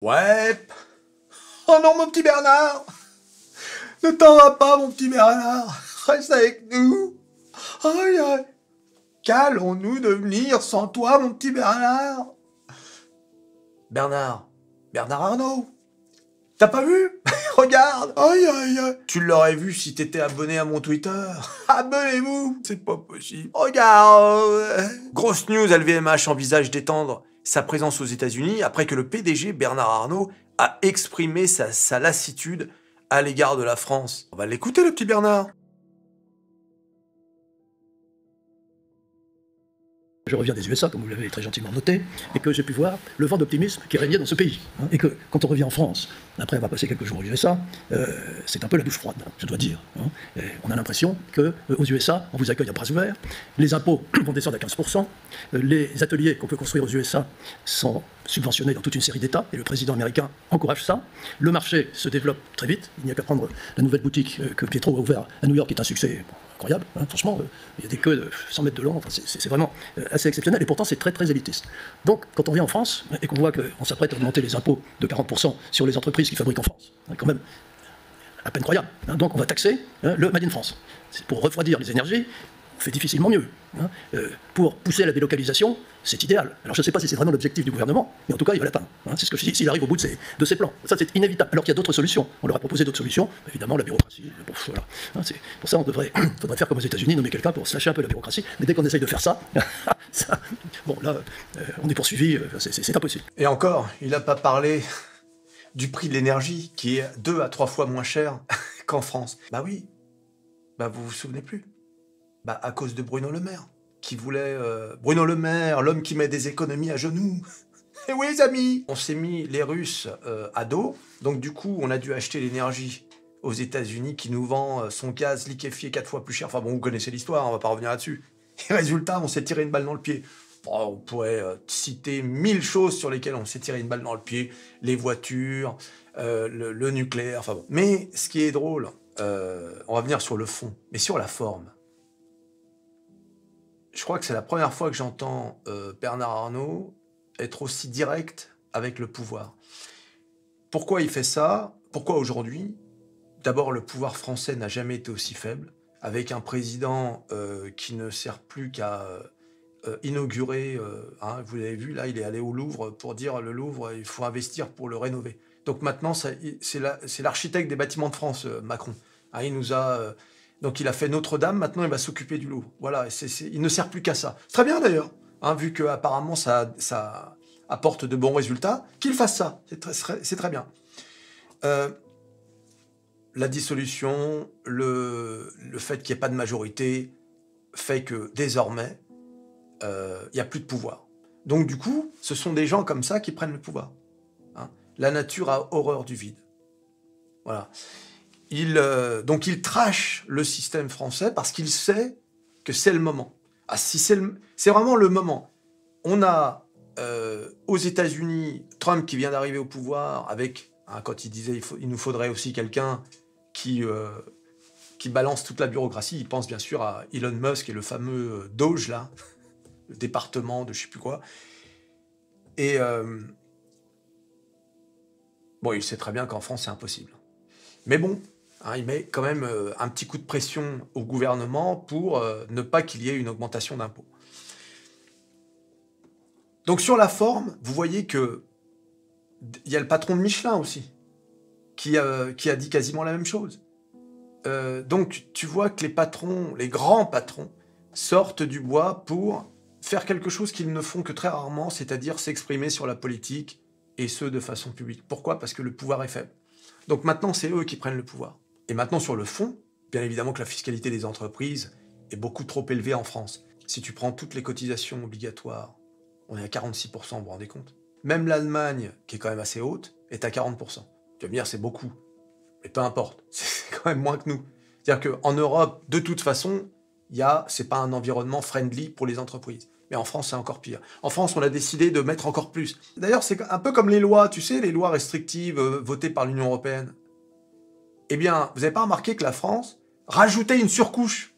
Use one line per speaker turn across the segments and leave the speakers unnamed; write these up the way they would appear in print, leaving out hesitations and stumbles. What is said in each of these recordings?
Ouais. Oh non, mon petit Bernard. Ne t'en va pas, mon petit Bernard. Reste avec nous. Aïe, aïe. Qu'allons-nous devenir sans toi, mon petit Bernard? Bernard. Bernard Arnault. T'as pas vu? Regarde. Aïe, aïe, aïe. Tu l'aurais vu si t'étais abonné à mon Twitter. Abonnez-vous. C'est pas possible. Regarde. Grosse news, LVMH envisage d'étendre sa présence aux États-Unis après que le PDG Bernard Arnault a exprimé sa lassitude à l'égard de la France. On va l'écouter, le petit Bernard.
Je reviens des USA, comme vous l'avez très gentiment noté, et que j'ai pu voir le vent d'optimisme qui régnait dans ce pays. Et que quand on revient en France, après avoir passé quelques jours aux USA, c'est un peu la douche froide, je dois dire. Et on a l'impression qu'aux USA, on vous accueille à bras ouverts, les impôts vont descendre à 15%, les ateliers qu'on peut construire aux USA sont subventionnés dans toute une série d'États, et le président américain encourage ça. Le marché se développe très vite, il n'y a qu'à prendre la nouvelle boutique que Pietro a ouverte à New York, qui est un succès incroyable, franchement, il y a des queues de 100 mètres de long, enfin, c'est vraiment assez exceptionnel, et pourtant c'est très très élitiste. Donc quand on vient en France, et qu'on voit qu'on s'apprête à augmenter les impôts de 40% sur les entreprises qui fabriquent en France, quand même à peine croyable, donc on va taxer le Made in France. C'est pour refroidir les énergies, on fait difficilement mieux. Pour pousser à la délocalisation, c'est idéal. Alors je ne sais pas si c'est vraiment l'objectif du gouvernement, mais en tout cas il va l'atteindre. C'est ce que je dis, s'il arrive au bout de ses plans. Ça c'est inévitable, alors qu'il y a d'autres solutions. On leur a proposé d'autres solutions, évidemment la bureaucratie, voilà. C'est pour ça on faudrait faire comme aux États-Unis, nommer quelqu'un pour slasher un peu la bureaucratie, mais dès qu'on essaye de faire ça, bon là, on est poursuivi, c'est impossible.
Et encore, il n'a pas parlé du prix de l'énergie, qui est 2 à 3 fois moins cher qu'en France. Bah oui, bah vous vous souvenez plus. Bah à cause de Bruno Le Maire, qui voulait... Bruno Le Maire, l'homme qui met des économies à genoux. Et oui les amis, on s'est mis les Russes à dos, donc du coup on a dû acheter l'énergie aux États-Unis qui nous vend son gaz liquéfié 4 fois plus cher. Enfin bon, vous connaissez l'histoire, on va pas revenir là-dessus. Et résultat, on s'est tiré une balle dans le pied. On pourrait citer 1000 choses sur lesquelles on s'est tiré une balle dans le pied. Les voitures, le nucléaire, enfin bon. Mais ce qui est drôle, on va venir sur le fond, mais sur la forme. Je crois que c'est la première fois que j'entends Bernard Arnault être aussi direct avec le pouvoir. Pourquoi il fait ça? Pourquoi aujourd'hui? D'abord, le pouvoir français n'a jamais été aussi faible, avec un président qui ne sert plus qu'à inaugurer, vous l'avez vu, là, il est allé au Louvre pour dire le Louvre, il faut investir pour le rénover. Donc maintenant, c'est l'architecte des bâtiments de France, Macron. Il nous a... donc il a fait Notre-Dame, maintenant il va s'occuper du Louvre. Voilà, il ne sert plus qu'à ça. C'est très bien d'ailleurs, vu qu'apparemment ça apporte de bons résultats, qu'il fasse ça. C'est très bien. La dissolution, le fait qu'il n'y ait pas de majorité, fait que désormais, il n'y a plus de pouvoir. Donc du coup, ce sont des gens comme ça qui prennent le pouvoir. La nature a horreur du vide. Voilà. Donc il trash le système français parce qu'il sait que c'est le moment. Si c'est vraiment le moment. On a aux États-Unis Trump qui vient d'arriver au pouvoir avec, quand il disait il nous faudrait aussi quelqu'un qui balance toute la bureaucratie. Il pense bien sûr à Elon Musk et le fameux Doge là, le département de je sais plus quoi. Et bon, il sait très bien qu'en France c'est impossible. Mais bon. Il met quand même un petit coup de pression au gouvernement pour ne pas qu'il y ait une augmentation d'impôts. Donc sur la forme, vous voyez que il y a le patron de Michelin aussi, qui a dit quasiment la même chose. Donc tu vois que les patrons, les grands patrons, sortent du bois pour faire quelque chose qu'ils ne font que très rarement, c'est-à-dire s'exprimer sur la politique, et ce de façon publique. Pourquoi? Parce que le pouvoir est faible. Donc maintenant, c'est eux qui prennent le pouvoir. Et maintenant, sur le fond, bien évidemment que la fiscalité des entreprises est beaucoup trop élevée en France. Si tu prends toutes les cotisations obligatoires, on est à 46%, vous vous rendez compte? Même l'Allemagne, qui est quand même assez haute, est à 40%. Tu vas me dire, c'est beaucoup. Mais peu importe, c'est quand même moins que nous. C'est-à-dire qu'en Europe, de toute façon, c'est pas un environnement friendly pour les entreprises. Mais en France, c'est encore pire. En France, on a décidé de mettre encore plus. D'ailleurs, c'est un peu comme les lois, tu sais, les lois restrictives votées par l'Union européenne. Eh bien, vous n'avez pas remarqué que la France rajoutait une surcouche,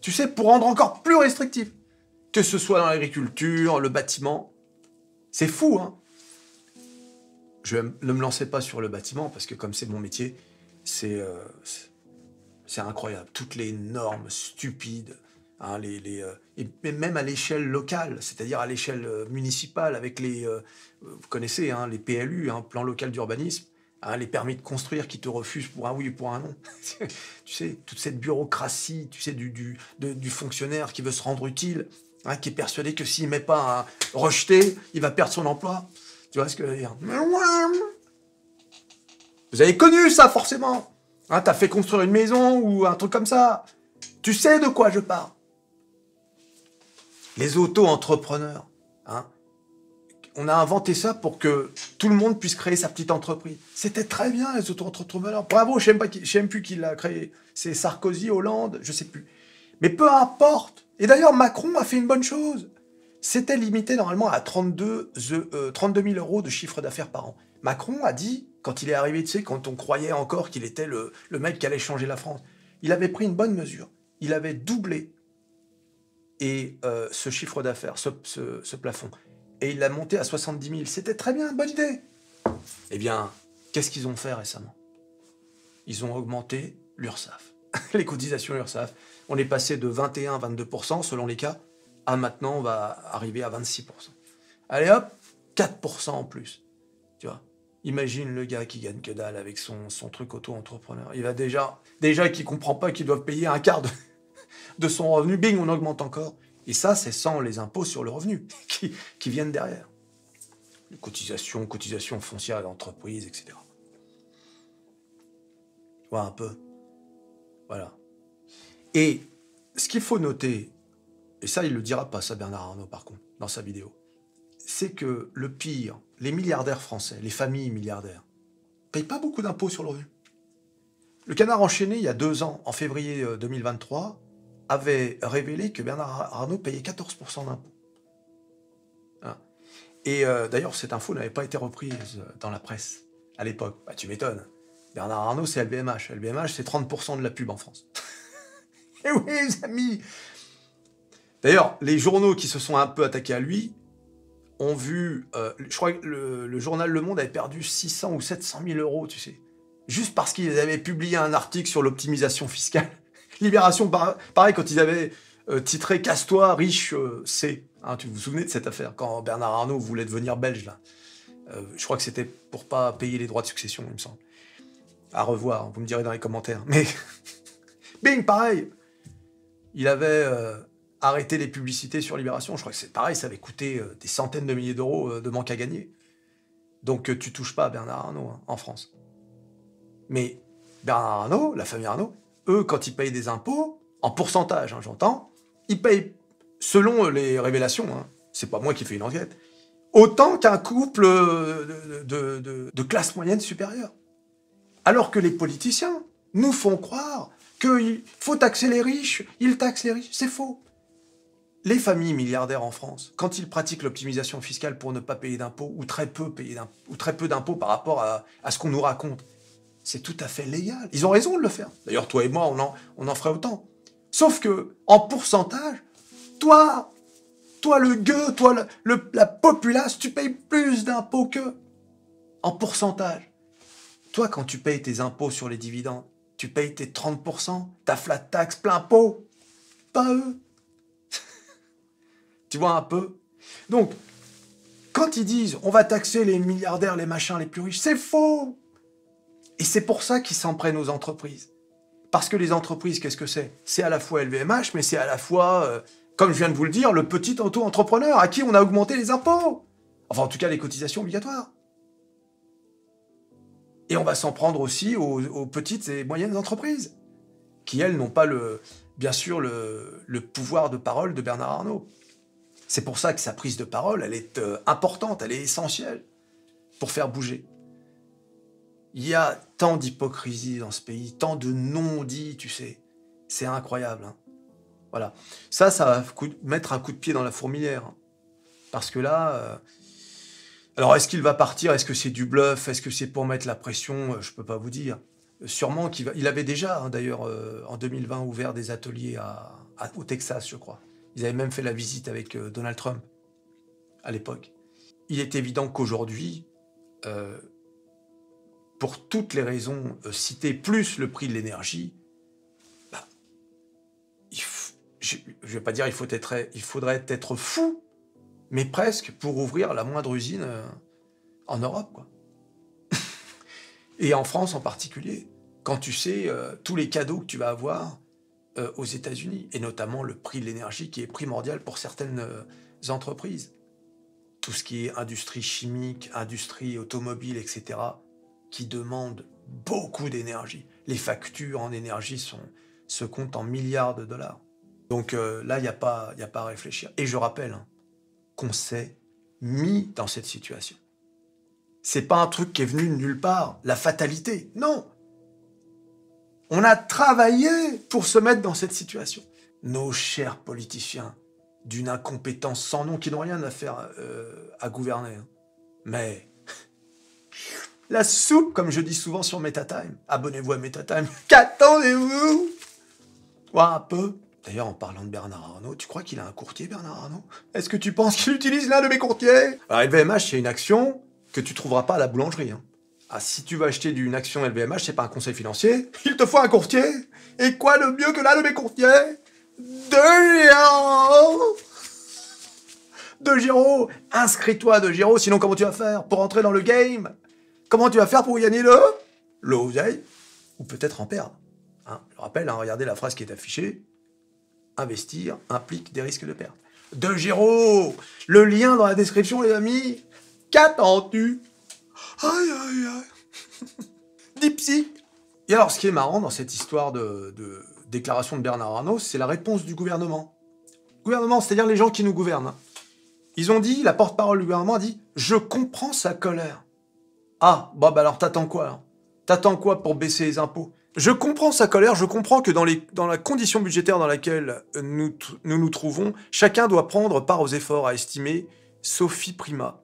tu sais, pour rendre encore plus restrictif. Que ce soit dans l'agriculture, le bâtiment. C'est fou, hein. ne me lancez pas sur le bâtiment, parce que comme c'est mon métier, c'est incroyable. Toutes les normes stupides, hein, et même à l'échelle locale, c'est-à-dire à l'échelle municipale, avec vous connaissez, hein, les PLU, hein, plan local d'urbanisme, hein, les permis de construire qui te refusent pour un oui ou pour un non. Tu sais, toute cette bureaucratie, tu sais, du fonctionnaire qui veut se rendre utile, hein, qui est persuadé que s'il ne met pas un rejeté, il va perdre son emploi. Tu vois ce que je veux dire? Vous avez connu ça, forcément. Hein, t'as fait construire une maison ou un truc comme ça. Tu sais de quoi je parle. Les auto-entrepreneurs. Hein, on a inventé ça pour que tout le monde puisse créer sa petite entreprise. C'était très bien, les auto-entrepreneurs. Bravo, je ne sais même plus qui l'a créé. C'est Sarkozy, Hollande, je ne sais plus. Mais peu importe. Et d'ailleurs, Macron a fait une bonne chose. C'était limité normalement à 32 000 euros de chiffre d'affaires par an. Macron a dit, quand il est arrivé, tu sais, quand on croyait encore qu'il était le mec qui allait changer la France, il avait pris une bonne mesure. Il avait doublé ce chiffre d'affaires, ce plafond. Et il l'a monté à 70 000. C'était très bien, bonne idée. Eh bien, qu'est-ce qu'ils ont fait récemment? Ils ont augmenté l'URSSAF. Les cotisations URSSAF. On est passé de 21-22% selon les cas, à maintenant on va arriver à 26%. Allez hop, 4% en plus. Tu vois, imagine le gars qui gagne que dalle avec son truc auto-entrepreneur. Il va déjà qu'il comprend pas qu'il doit payer un quart de son revenu, bing, on augmente encore. Et ça, c'est sans les impôts sur le revenu qui viennent derrière. Les cotisations foncières d'entreprise, etc. Tu vois un peu. Voilà. Et ce qu'il faut noter, et ça, il ne le dira pas, ça, Bernard Arnault, par contre, dans sa vidéo, c'est que le pire, les milliardaires français, les familles milliardaires, ne payent pas beaucoup d'impôts sur le revenu. Le Canard enchaîné, il y a 2 ans, en février 2023, avait révélé que Bernard Arnault payait 14% d'impôts. Hein. Et d'ailleurs, cette info n'avait pas été reprise dans la presse à l'époque. Bah, tu m'étonnes. Bernard Arnault, c'est LVMH. LVMH, c'est 30% de la pub en France. Et oui, les amis. D'ailleurs, les journaux qui se sont un peu attaqués à lui ont vu... je crois que le journal Le Monde avait perdu 600 ou 700 000 euros, tu sais. Juste parce qu'ils avaient publié un article sur l'optimisation fiscale. Libération, pareil, quand ils avaient titré « Casse-toi, riche, c'est ». Hein, tu vous souvenez de cette affaire, quand Bernard Arnault voulait devenir belge, là. Je crois que c'était pour pas payer les droits de succession, il me semble. À revoir, vous me direz dans les commentaires. Mais, bing, pareil. Il avait arrêté les publicités sur Libération. Je crois que c'est pareil, ça avait coûté des centaines de milliers d'euros de manque à gagner. Donc tu touches pas à Bernard Arnault, hein, en France. Mais Bernard Arnault, la famille Arnault, eux, quand ils payent des impôts, en pourcentage, hein, j'entends, ils payent, selon les révélations, hein, c'est pas moi qui fais une enquête, autant qu'un couple de classe moyenne supérieure. Alors que les politiciens nous font croire qu'il faut taxer les riches, ils taxent les riches. C'est faux. Les familles milliardaires en France, quand ils pratiquent l'optimisation fiscale pour ne pas payer d'impôts, ou très peu d'impôts par rapport à ce qu'on nous raconte, c'est tout à fait légal. Ils ont raison de le faire. D'ailleurs, toi et moi, on en ferait autant. Sauf que, en pourcentage, toi le gueux, toi la populace, tu payes plus d'impôts qu'eux. En pourcentage. Toi, quand tu payes tes impôts sur les dividendes, tu payes tes 30%, ta flat tax plein pot. Pas eux. Tu vois un peu? Donc, quand ils disent on va taxer les milliardaires, les machins, les plus riches, c'est faux. Et c'est pour ça qu'ils s'en prennent aux entreprises. Parce que les entreprises, qu'est-ce que c'est? C'est à la fois LVMH, mais c'est à la fois, comme je viens de vous le dire, le petit auto-entrepreneur à qui on a augmenté les impôts. Enfin, en tout cas, les cotisations obligatoires. Et on va s'en prendre aussi aux petites et moyennes entreprises, qui, elles, n'ont pas, bien sûr, le pouvoir de parole de Bernard Arnault. C'est pour ça que sa prise de parole, elle est importante, elle est essentielle pour faire bouger. Il y a tant d'hypocrisie dans ce pays, tant de non-dits, tu sais. C'est incroyable. Hein. Voilà. Ça va mettre un coup de pied dans la fourmilière. Hein. Parce que là... Alors, est-ce qu'il va partir? Est-ce que c'est du bluff? Est-ce que c'est pour mettre la pression? Je ne peux pas vous dire. Sûrement qu'il va... Il avait déjà, hein, d'ailleurs, en 2020, ouvert des ateliers au Texas, je crois. Ils avaient même fait la visite avec Donald Trump, à l'époque. Il est évident qu'aujourd'hui, pour toutes les raisons citées, plus le prix de l'énergie, bah, je ne vais pas dire il faudrait être fou, mais presque pour ouvrir la moindre usine en Europe, quoi. Et en France en particulier, quand tu sais tous les cadeaux que tu vas avoir aux États-Unis, et notamment le prix de l'énergie qui est primordial pour certaines entreprises. Tout ce qui est industrie chimique, industrie automobile, etc., qui demandent beaucoup d'énergie. Les factures en énergie se comptent en milliards de dollars. Donc là, il n'y a pas à réfléchir. Et je rappelle qu'on s'est mis dans cette situation. C'est pas un truc qui est venu de nulle part, la fatalité. Non. On a travaillé pour se mettre dans cette situation. Nos chers politiciens, d'une incompétence sans nom, qui n'ont rien à faire à gouverner. Mais la soupe, comme je dis souvent sur MetaTime, abonnez-vous à MetaTime, qu'attendez-vous? Voir un peu. D'ailleurs, en parlant de Bernard Arnault, tu crois qu'il a un courtier, Bernard Arnault? Est-ce que tu penses qu'il utilise l'un de mes courtiers? Alors, LVMH, c'est une action que tu trouveras pas à la boulangerie. Ah, si tu veux acheter une action LVMH, c'est pas un conseil financier, il te faut un courtier. Et quoi de mieux que l'un de mes courtiers? De Giro. Inscris-toi de Giro, sinon comment tu vas faire pour entrer dans le game? Comment tu vas faire pour gagner l'oseille? Ou peut-être en perdre. Je rappelle, regardez la phrase qui est affichée. Investir implique des risques de perte. De Giro. Le lien dans la description, les amis. Qu'attends-tu? Aïe, aïe, aïe. Dipsy. Et alors, ce qui est marrant dans cette histoire de déclaration de Bernard Arnault, c'est la réponse du gouvernement. Gouvernement, c'est-à-dire les gens qui nous gouvernent. Ils ont dit, la porte-parole du gouvernement a dit « Je comprends sa colère ». Ah, bah alors t'attends quoi là? T'attends quoi pour baisser les impôts? Je comprends sa colère, je comprends que dans la condition budgétaire dans laquelle nous trouvons, chacun doit prendre part aux efforts, à estimer Sophie Primas.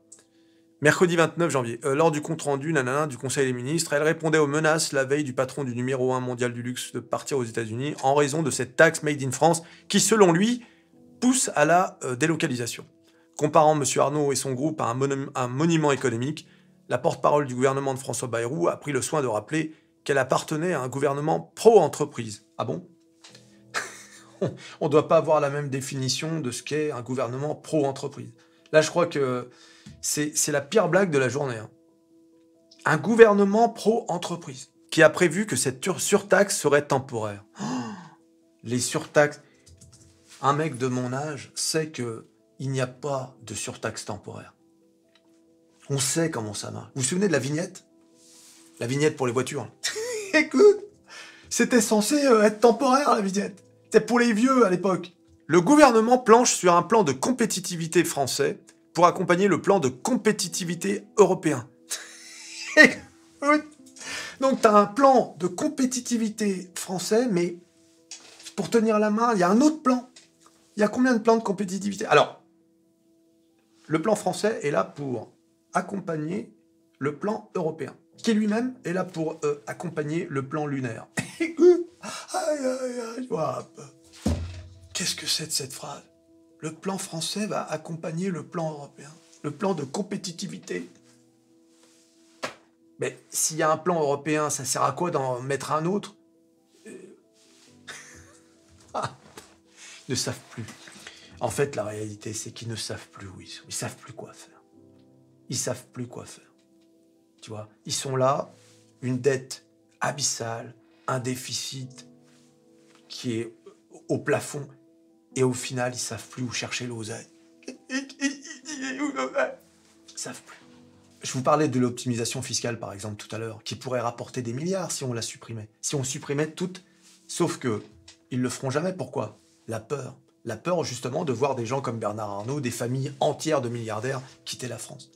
Mercredi 29 janvier, lors du compte-rendu du Conseil des ministres, elle répondait aux menaces la veille du patron du numéro 1 mondial du luxe de partir aux États-Unis en raison de cette taxe made in France qui, selon lui, pousse à la délocalisation. Comparant M. Arnault et son groupe à un monument économique, la porte-parole du gouvernement de François Bayrou a pris le soin de rappeler qu'elle appartenait à un gouvernement pro-entreprise. Ah bon? On ne doit pas avoir la même définition de ce qu'est un gouvernement pro-entreprise. Là, je crois que c'est la pire blague de la journée. Un gouvernement pro-entreprise qui a prévu que cette surtaxe serait temporaire. Les surtaxes... Un mec de mon âge sait qu'il n'y a pas de surtaxe temporaire. On sait comment ça marche. Vous vous souvenez de la vignette? La vignette pour les voitures. Écoute, c'était censé être temporaire, la vignette. C'était pour les vieux à l'époque. Le gouvernement planche sur un plan de compétitivité français pour accompagner le plan de compétitivité européen. Donc, tu as un plan de compétitivité français, mais pour tenir la main, il y a un autre plan. Il y a combien de plans de compétitivité? Alors, le plan français est là pour accompagner le plan européen, qui lui-même est là pour accompagner le plan lunaire. Qu'est-ce que c'est de cette phrase? Le plan français va accompagner le plan européen, le plan de compétitivité. Mais s'il y a un plan européen, ça sert à quoi d'en mettre un autre? Ils ne savent plus. En fait, la réalité, c'est qu'ils ne savent plus où ils sont. Ils savent plus quoi faire. Ils savent plus quoi faire. Tu vois, ils sont là, une dette abyssale, un déficit qui est au plafond, et au final, ils savent plus où chercher l'oseille. Ils savent plus. Je vous parlais de l'optimisation fiscale, par exemple, tout à l'heure, qui pourrait rapporter des milliards si on la supprimait. Si on supprimait toute, sauf que ils le feront jamais. Pourquoi? La peur. La peur, justement, de voir des gens comme Bernard Arnault, des familles entières de milliardaires quitter la France.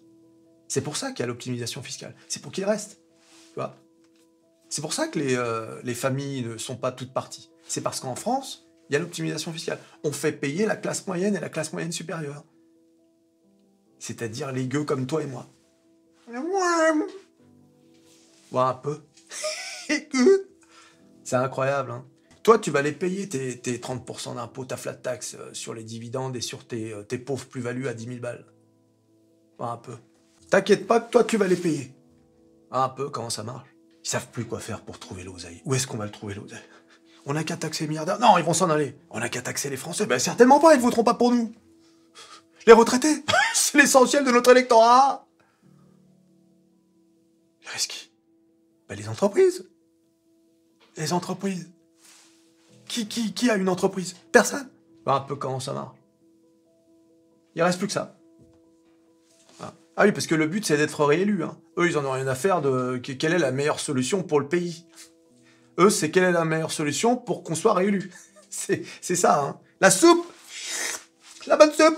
C'est pour ça qu'il y a l'optimisation fiscale. C'est pour qu'ils restent. Tu vois? C'est pour ça que les familles ne sont pas toutes parties. C'est parce qu'en France, il y a l'optimisation fiscale. On fait payer la classe moyenne et la classe moyenne supérieure. C'est-à-dire les gueux comme toi et moi. Voir un peu. Écoute, c'est incroyable, hein. Toi, tu vas les payer tes 30% d'impôts, ta flat tax sur les dividendes et sur tes pauvres plus-values à 10 000 balles. Voir un peu. T'inquiète pas que toi, tu vas les payer. Un peu comment ça marche. Ils savent plus quoi faire pour trouver l'oseille. Où est-ce qu'on va le trouver, l'oseille? On n'a qu'à taxer les milliardaires. Non, ils vont s'en aller. On n'a qu'à taxer les Français. Ben certainement pas, ils ne voteront pas pour nous. Les retraités, c'est l'essentiel de notre électorat. Il reste qui? Ben les entreprises. Les entreprises. Qui a une entreprise? Personne. Ben, un peu comment ça marche. Il reste plus que ça. Ah oui, parce que le but, c'est d'être réélu. Hein. Eux, ils en ont rien à faire de quelle est la meilleure solution pour le pays. Eux, c'est quelle est la meilleure solution pour qu'on soit réélu. C'est ça, hein. La soupe. La bonne soupe.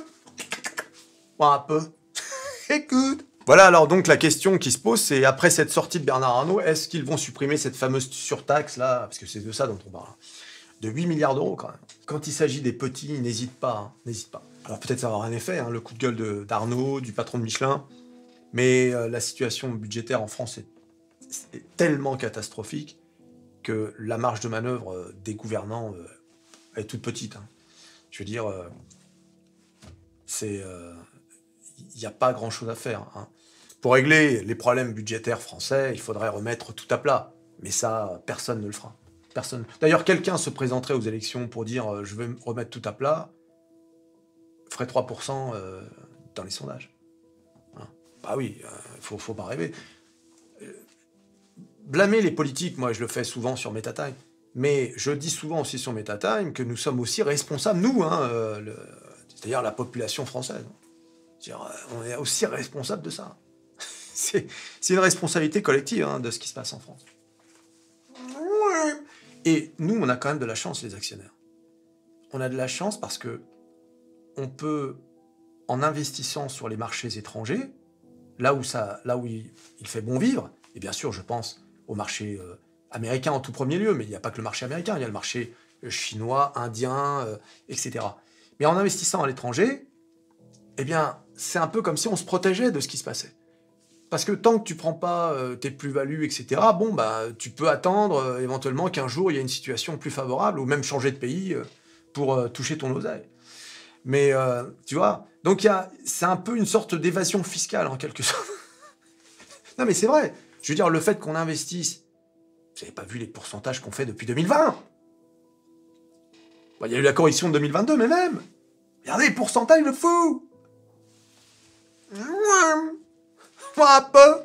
Bon, un peu. Écoute. Voilà, alors donc la question qui se pose, c'est après cette sortie de Bernard Arnault, est-ce qu'ils vont supprimer cette fameuse surtaxe là, parce que c'est de ça dont on parle, hein, de 8 milliards d'euros quand même. Quand il s'agit des petits, ils n'hésitent pas, hein, n'hésitent pas. Alors peut-être ça va avoir un effet, hein, le coup de gueule d'Arnault, du patron de Michelin, mais la situation budgétaire en France est tellement catastrophique que la marge de manœuvre des gouvernants est toute petite. Hein. Je veux dire, il n'y a pas grand-chose à faire. Hein. Pour régler les problèmes budgétaires français, il faudrait remettre tout à plat. Mais ça, personne ne le fera. Personne. D'ailleurs, quelqu'un se présenterait aux élections pour dire je vais remettre tout à plat, ferait 3% dans les sondages. Hein. Bah oui, faut pas rêver. Blâmer les politiques, moi je le fais souvent sur MetaTime, mais je dis souvent aussi sur MetaTime que nous sommes aussi responsables, nous, hein, c'est-à-dire la population française. On est aussi responsable de ça. C'est une responsabilité collective hein, de ce qui se passe en France. Et nous, on a quand même de la chance, les actionnaires. On a de la chance parce que on peut, en investissant sur les marchés étrangers, là où il fait bon vivre, et bien sûr, je pense au marché américain en tout premier lieu, mais il n'y a pas que le marché américain, il y a le marché chinois, indien, etc. Mais en investissant à l'étranger, eh bien, c'est un peu comme si on se protégeait de ce qui se passait. Parce que tant que tu prends pas tes plus-values, etc., bon, bah, tu peux attendre éventuellement qu'un jour il y ait une situation plus favorable, ou même changer de pays pour toucher ton oseille. Mais tu vois, donc c'est un peu une sorte d'évasion fiscale en quelque sorte. Non mais c'est vrai. Je veux dire, le fait qu'on investisse, vous n'avez pas vu les pourcentages qu'on fait depuis 2020. Bon, il y a eu la correction de 2022, mais même. Regardez les pourcentages de fou. Un peu.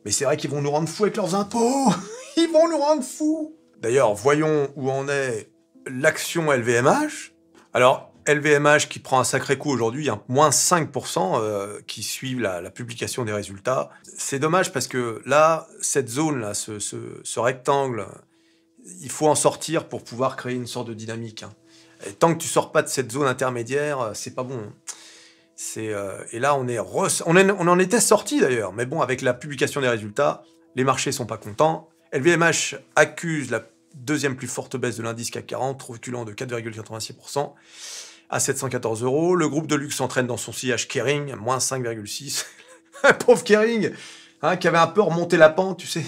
Mais c'est vrai qu'ils vont nous rendre fous avec leurs impôts. Ils vont nous rendre fous. D'ailleurs, voyons où en est l'action LVMH. Alors, LVMH qui prend un sacré coup aujourd'hui, hein, moins 5% qui suivent la publication des résultats. C'est dommage parce que là, cette zone-là, ce rectangle, il faut en sortir pour pouvoir créer une sorte de dynamique. Hein. Et tant que tu sors pas de cette zone intermédiaire, c'est pas bon. Et là, on en était sorti d'ailleurs, mais bon, avec la publication des résultats, les marchés sont pas contents. LVMH accuse la deuxième plus forte baisse de l'indice CAC 40, reculant de 4,86% à 714 €. Le groupe de luxe s'entraîne dans son sillage Kering, moins 5,6%. Pauvre Kering, hein, qui avait un peu remonté la pente, tu sais,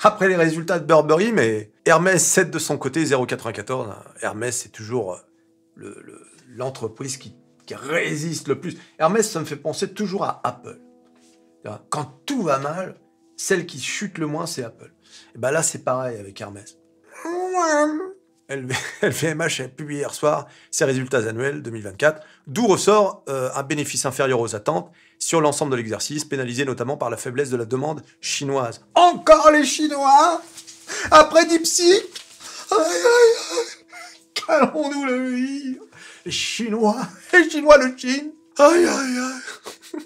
après les résultats de Burberry, mais Hermès cède de son côté, 0,94. Hermès, c'est toujours l'entreprise qui résiste le plus. Hermès, ça me fait penser toujours à Apple. Quand tout va mal, celle qui chute le moins, c'est Apple. Et ben là, c'est pareil avec Hermès. LVMH a publié hier soir ses résultats annuels 2024, d'où ressort un bénéfice inférieur aux attentes sur l'ensemble de l'exercice, pénalisé notamment par la faiblesse de la demande chinoise. Encore les Chinois? Après DeepSeek? Aïe, aïe, aïe. Qu'allons-nous le vivre? Les Chinois de Chine? Aïe, aïe, aïe.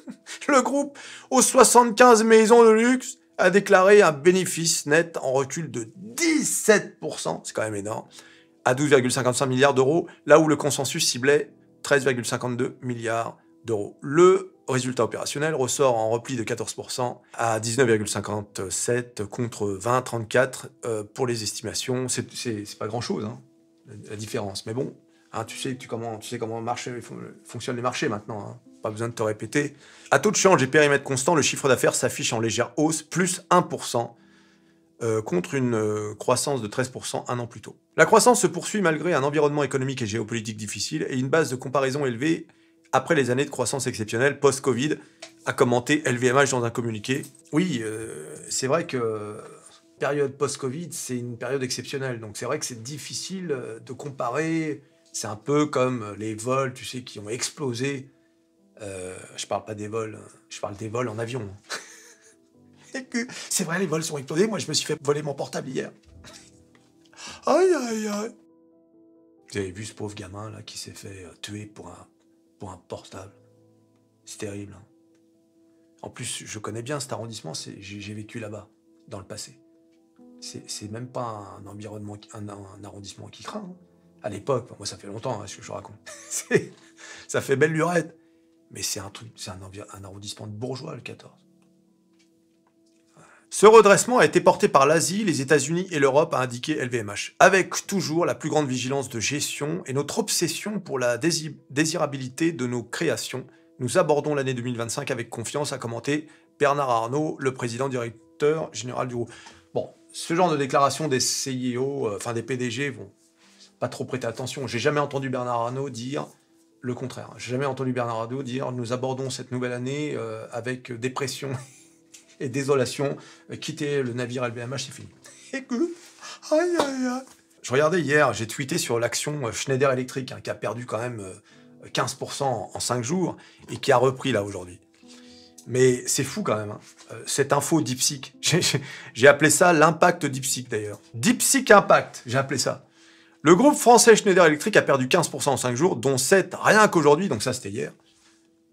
Le groupe aux 75 maisons de luxe a déclaré un bénéfice net en recul de 17%, c'est quand même énorme, à 12,55 milliards d'euros, là où le consensus ciblait 13,52 milliards d'euros. Le résultat opérationnel ressort en repli de 14% à 19,57 contre 20,34 pour les estimations. C'est pas grand-chose, hein, la différence. Mais bon, hein, tu sais comment fonctionnent les marchés maintenant. Hein. Pas besoin de te répéter. À taux de change et périmètre constant, le chiffre d'affaires s'affiche en légère hausse, plus 1%, contre une croissance de 13% un an plus tôt. La croissance se poursuit malgré un environnement économique et géopolitique difficile et une base de comparaison élevée après les années de croissance exceptionnelle post-Covid, a commenté LVMH dans un communiqué. Oui, c'est vrai que période post-Covid, c'est une période exceptionnelle. Donc c'est vrai que c'est difficile de comparer. C'est un peu comme les vols, tu sais, qui ont explosé. Je parle pas des vols, je parle des vols en avion. C'est vrai, les vols sont explosés. Moi, je me suis fait voler mon portable hier. Aïe, aïe, aïe. Vous avez vu ce pauvre gamin là qui s'est fait tuer pour un portable. C'est terrible. Hein. En plus, je connais bien cet arrondissement, j'ai vécu là-bas, dans le passé. C'est même pas un environnement, un arrondissement qui craint. Hein. À l'époque, moi ça fait longtemps, hein, ce que je raconte. Ça fait belle lurette. Mais c'est un arrondissement de bourgeois, le 14. Ce redressement a été porté par l'Asie, les États-Unis et l'Europe, a indiqué LVMH, avec toujours la plus grande vigilance de gestion et notre obsession pour la désirabilité de nos créations. Nous abordons l'année 2025 avec confiance, a commenté Bernard Arnault, le président directeur général du groupe. Bon, ce genre de déclaration des CIO, enfin des PDG, vont pas trop prêter attention. J'ai jamais entendu Bernard Arnault dire le contraire. J'ai jamais entendu Bernard Arnault dire nous abordons cette nouvelle année avec dépression et désolation, quitter le navire LVMH, c'est fini. Écoute, aïe aïe aïe. Je regardais hier, j'ai tweeté sur l'action Schneider Electric, hein, qui a perdu quand même 15% en 5 jours, et qui a repris là aujourd'hui. Mais c'est fou quand même, hein. Cette info DeepSeek, j'ai appelé ça l'impact DeepSeek d'ailleurs. DeepSeek Impact, j'ai appelé ça. Le groupe français Schneider Electric a perdu 15% en 5 jours, dont 7 rien qu'aujourd'hui, donc ça c'était hier.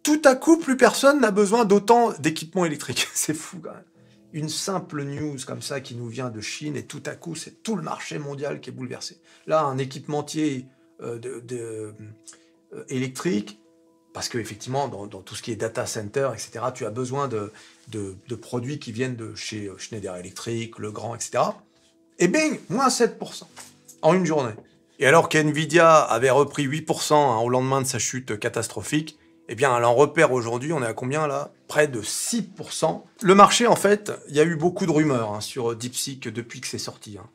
Tout à coup, plus personne n'a besoin d'autant d'équipements électriques. C'est fou quand même. Une simple news comme ça qui nous vient de Chine et tout à coup, c'est tout le marché mondial qui est bouleversé. Là, un équipementier électrique, parce qu'effectivement, dans tout ce qui est data center, etc., tu as besoin de produits qui viennent de chez Schneider Electric, Legrand, etc. Et bing, moins 7% en une journée. Et alors qu'NVIDIA avait repris 8% hein, au lendemain de sa chute catastrophique, eh bien, elle en repère aujourd'hui, on est à combien là? Près de 6%. Le marché, en fait, il y a eu beaucoup de rumeurs hein, sur DeepSeek depuis que c'est sorti. Hein.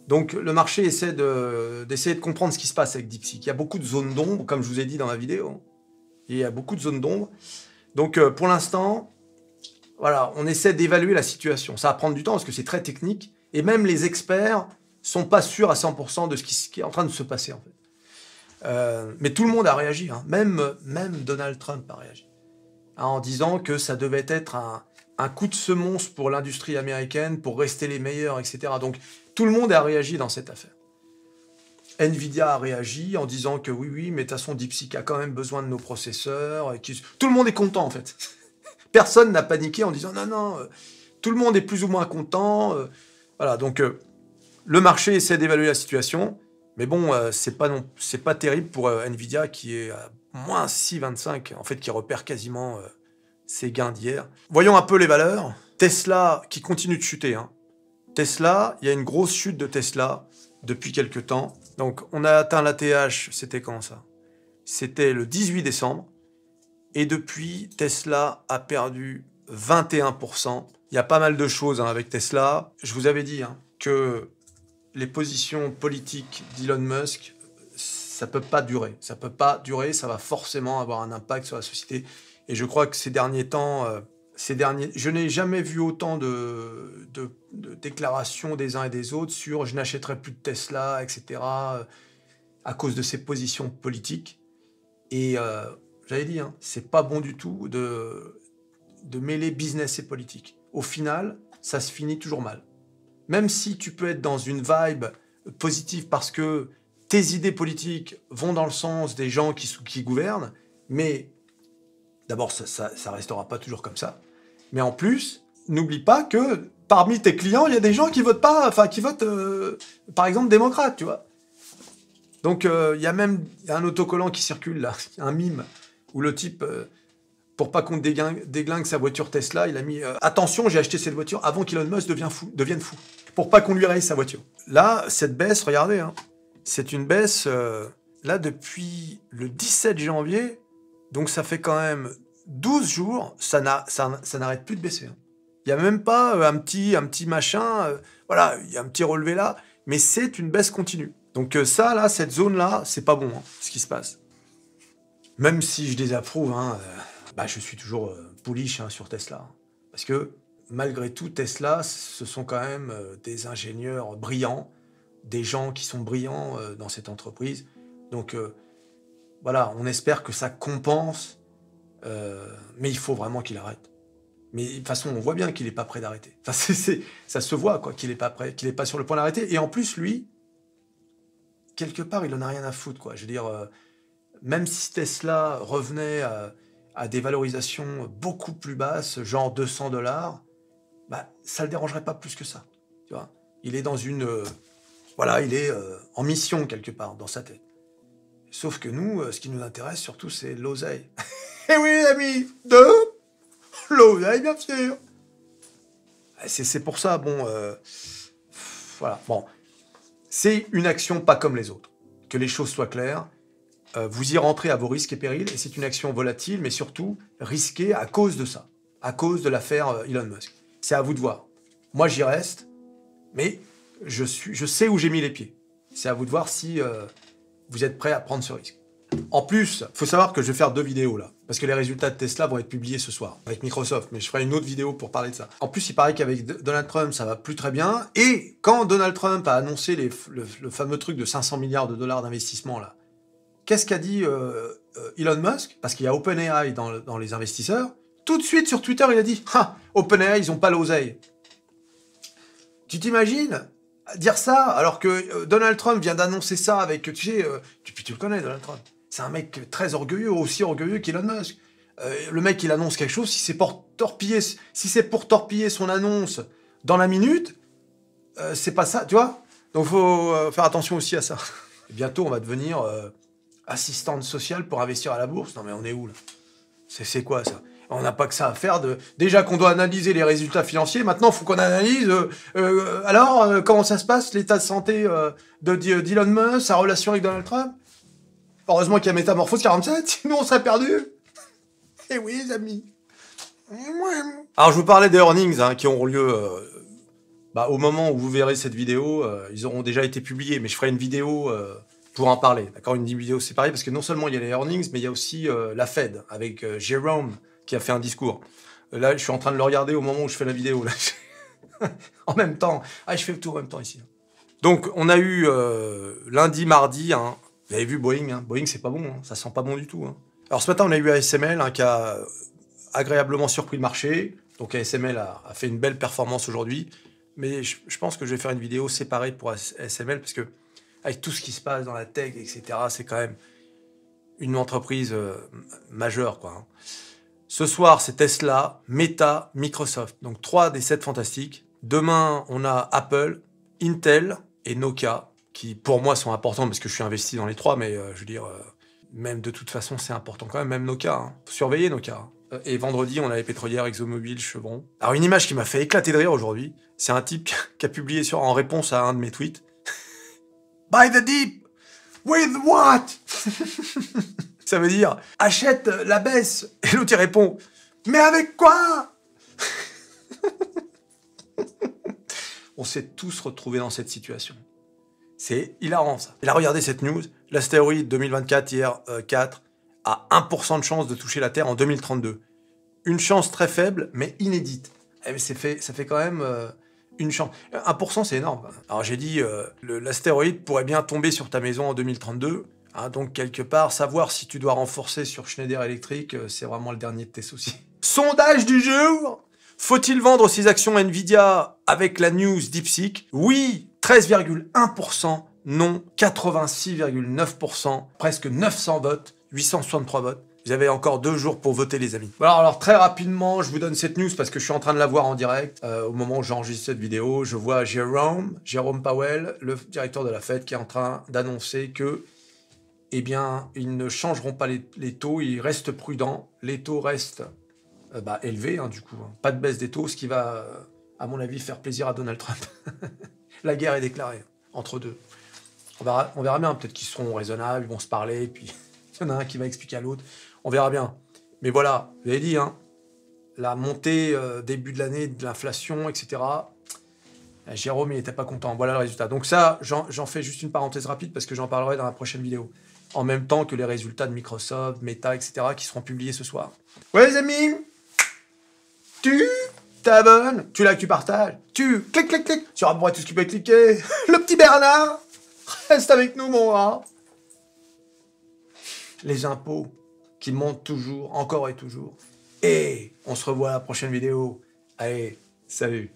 Donc, le marché essaie d'essayer de comprendre ce qui se passe avec DeepSeek. Il y a beaucoup de zones d'ombre, comme je vous ai dit dans la vidéo. Il y a beaucoup de zones d'ombre. Donc, pour l'instant, voilà, on essaie d'évaluer la situation. Ça va prendre du temps parce que c'est très technique. Et même les experts sont pas sûrs à 100% de ce qui est en train de se passer, en fait. Mais tout le monde a réagi, hein. Même Donald Trump a réagi, hein, en disant que ça devait être un coup de semonce pour l'industrie américaine, pour rester les meilleurs, etc. Donc tout le monde a réagi dans cette affaire. Nvidia a réagi en disant que oui, mais de toute façon DeepSeek a quand même besoin de nos processeurs. Tout le monde est content en fait. Personne n'a paniqué en disant non, tout le monde est plus ou moins content. Voilà, donc le marché essaie d'évaluer la situation. Mais bon, c'est pas terrible pour Nvidia qui est à moins 6,25, en fait, qui repère quasiment ses gains d'hier. Voyons un peu les valeurs. Tesla qui continue de chuter. Hein. Tesla, il y a une grosse chute de Tesla depuis quelques temps. Donc, on a atteint l'ATH, c'était quand ça? C'était le 18 décembre. Et depuis, Tesla a perdu 21%. Il y a pas mal de choses hein, avec Tesla. Je vous avais dit hein, que les positions politiques d'Elon Musk, ça peut pas durer. Ça peut pas durer, ça va forcément avoir un impact sur la société. Et je crois que ces derniers temps, je n'ai jamais vu autant de déclarations des uns et des autres sur « je n'achèterai plus de Tesla », etc., à cause de ces positions politiques. Et j'avais dit, hein, c'est pas bon du tout de mêler business et politique. Au final, ça se finit toujours mal. Même si tu peux être dans une vibe positive parce que tes idées politiques vont dans le sens des gens qui gouvernent, mais d'abord, ça restera pas toujours comme ça. Mais en plus, n'oublie pas que parmi tes clients, il y a des gens qui votent pas, enfin qui votent, par exemple, démocrate, tu vois. Donc, il y a un autocollant qui circule là, un mime, où le type... pour pas qu'on déglingue sa voiture Tesla, il a mis attention, j'ai acheté cette voiture avant qu'Elon Musk devienne fou. Pour pas qu'on lui raye sa voiture. Là, cette baisse, regardez, hein, c'est une baisse, là, depuis le 17 janvier, donc ça fait quand même 12 jours, ça n'arrête plus de baisser. Hein. Il n'y a même pas un petit machin, voilà, il y a un petit relevé là, mais c'est une baisse continue. Donc ça, là, cette zone-là, c'est pas bon, hein, ce qui se passe. Même si je désapprouve, hein, je suis toujours bullish hein, sur Tesla. Parce que malgré tout, Tesla, ce sont quand même des ingénieurs brillants, des gens qui sont brillants dans cette entreprise. Donc voilà, on espère que ça compense, mais il faut vraiment qu'il arrête. Mais de toute façon, on voit bien qu'il n'est pas prêt d'arrêter. Enfin, ça se voit, quoi, qu'il n'est pas prêt, qu'il n'est pas sur le point d'arrêter. Et en plus, lui, quelque part, il en a rien à foutre, quoi. Je veux dire, même si Tesla revenait à des valorisations beaucoup plus basses, genre 200$, ça le dérangerait pas plus que ça. Tu vois, il est dans une, voilà, il est en mission quelque part dans sa tête. Sauf que nous, ce qui nous intéresse surtout, c'est l'oseille. Eh oui, les amis, de l'oseille, bien sûr. C'est pour ça, bon, voilà, bon, c'est une action pas comme les autres. Que les choses soient claires. Vous y rentrez à vos risques et périls, et c'est une action volatile, mais surtout risquée à cause de ça, à cause de l'affaire Elon Musk. C'est à vous de voir. Moi, j'y reste, mais je sais où j'ai mis les pieds. C'est à vous de voir si vous êtes prêt à prendre ce risque. En plus, il faut savoir que je vais faire 2 vidéos là, parce que les résultats de Tesla vont être publiés ce soir avec Microsoft, mais je ferai une autre vidéo pour parler de ça. En plus, il paraît qu'avec Donald Trump, ça va plus très bien, et quand Donald Trump a annoncé le fameux truc de 500 milliards de dollars d'investissement là, qu'est-ce qu'a dit Elon Musk? Parce qu'il y a OpenAI dans les investisseurs. Tout de suite sur Twitter, il a dit « Ah, OpenAI, ils ont pas l'oseille. » Tu t'imagines dire ça alors que Donald Trump vient d'annoncer ça avec, tu sais, puis tu le connais, Donald Trump. C'est un mec très orgueilleux, aussi orgueilleux qu'Elon Musk. Le mec, il annonce quelque chose, si c'est pour torpiller son annonce dans la minute, c'est pas ça, tu vois. Donc, faut faire attention aussi à ça. Et bientôt, on va devenir assistante sociale pour investir à la bourse. Non, mais on est où, là? C'est quoi, ça? On n'a pas que ça à faire. Déjà qu'on doit analyser les résultats financiers, maintenant, il faut qu'on analyse... alors, comment ça se passe, l'état de santé d'Elon Musk, sa relation avec Donald Trump? Heureusement qu'il y a Métamorphose 47, sinon on serait perdu. Eh oui, les amis. Alors, je vous parlais des earnings hein, qui auront lieu... au moment où vous verrez cette vidéo, ils auront déjà été publiés, mais je ferai une vidéo pour en parler, d'accord? Une vidéo séparée, parce que non seulement il y a les earnings, mais il y a aussi la Fed, avec Jérôme, qui a fait un discours. Là, je suis en train de le regarder au moment où je fais la vidéo. Là. En même temps. Ah, je fais tout en même temps ici. Donc, on a eu lundi, mardi, hein, vous avez vu Boeing, hein, Boeing, c'est pas bon, hein, ça sent pas bon du tout. Hein. Alors, ce matin, on a eu ASML, hein, qui a agréablement surpris le marché. Donc, ASML a fait une belle performance aujourd'hui. Mais je pense que je vais faire une vidéo séparée pour ASML, parce que avec tout ce qui se passe dans la tech, etc., c'est quand même une entreprise majeure, quoi. Hein. Ce soir, c'est Tesla, Meta, Microsoft. Donc 3 des 7 fantastiques. Demain, on a Apple, Intel et Nokia, qui pour moi sont importants parce que je suis investi dans les 3, mais je veux dire, même de toute façon, c'est important quand même, même Nokia. Hein. Faut surveiller Nokia. Et vendredi, on a les pétrolières, ExxonMobil, Chevron. Alors une image qui m'a fait éclater de rire aujourd'hui, c'est un type qui a publié en réponse à un de mes tweets. Buy the deep! With what? Ça veut dire, achète la baisse. Et l'autre, il répond, mais avec quoi? On s'est tous retrouvés dans cette situation. C'est hilarant, ça. Et là, regardez cette news. L'astéroïde 2024, hier 4, a 1% de chance de toucher la Terre en 2032. Une chance très faible, mais inédite. Eh, ça fait quand même une chance. 1%, c'est énorme. Alors, j'ai dit, l'astéroïde pourrait bien tomber sur ta maison en 2032. Hein, donc, quelque part, savoir si tu dois renforcer sur Schneider Electric, c'est vraiment le dernier de tes soucis. Sondage du jour! Faut-il vendre ses actions Nvidia avec la news DeepSeek? Oui, 13,1%. Non, 86,9%. Presque 900 votes, 863 votes. Vous avez encore 2 jours pour voter, les amis. Voilà, alors très rapidement, je vous donne cette news parce que je suis en train de la voir en direct. Au moment où j'enregistre cette vidéo, je vois Jérôme Powell, le directeur de la Fed, qui est en train d'annoncer que eh bien, ils ne changeront pas les taux, ils restent prudents, les taux restent élevés, hein, du coup. Hein. Pas de baisse des taux, ce qui va, à mon avis, faire plaisir à Donald Trump. La guerre est déclarée, entre deux. On verra bien, peut-être qu'ils seront raisonnables, ils vont se parler, puis il y en a un qui va expliquer à l'autre. On verra bien. Mais voilà, vous l'avez dit, hein, la montée début de l'année de l'inflation, etc., Jérôme, il n'était pas content. Voilà le résultat. Donc ça, j'en fais juste une parenthèse rapide parce que j'en parlerai dans la prochaine vidéo. En même temps que les résultats de Microsoft, Meta, etc. qui seront publiés ce soir. Ouais les amis, tu t'abonnes, tu likes, tu partages, tu clic, clic, clic sur à droite tout ce qui peut cliquer. Le petit Bernard, reste avec nous mon roi. Les impôts qui montent toujours, encore et toujours. Et on se revoit à la prochaine vidéo. Allez, salut.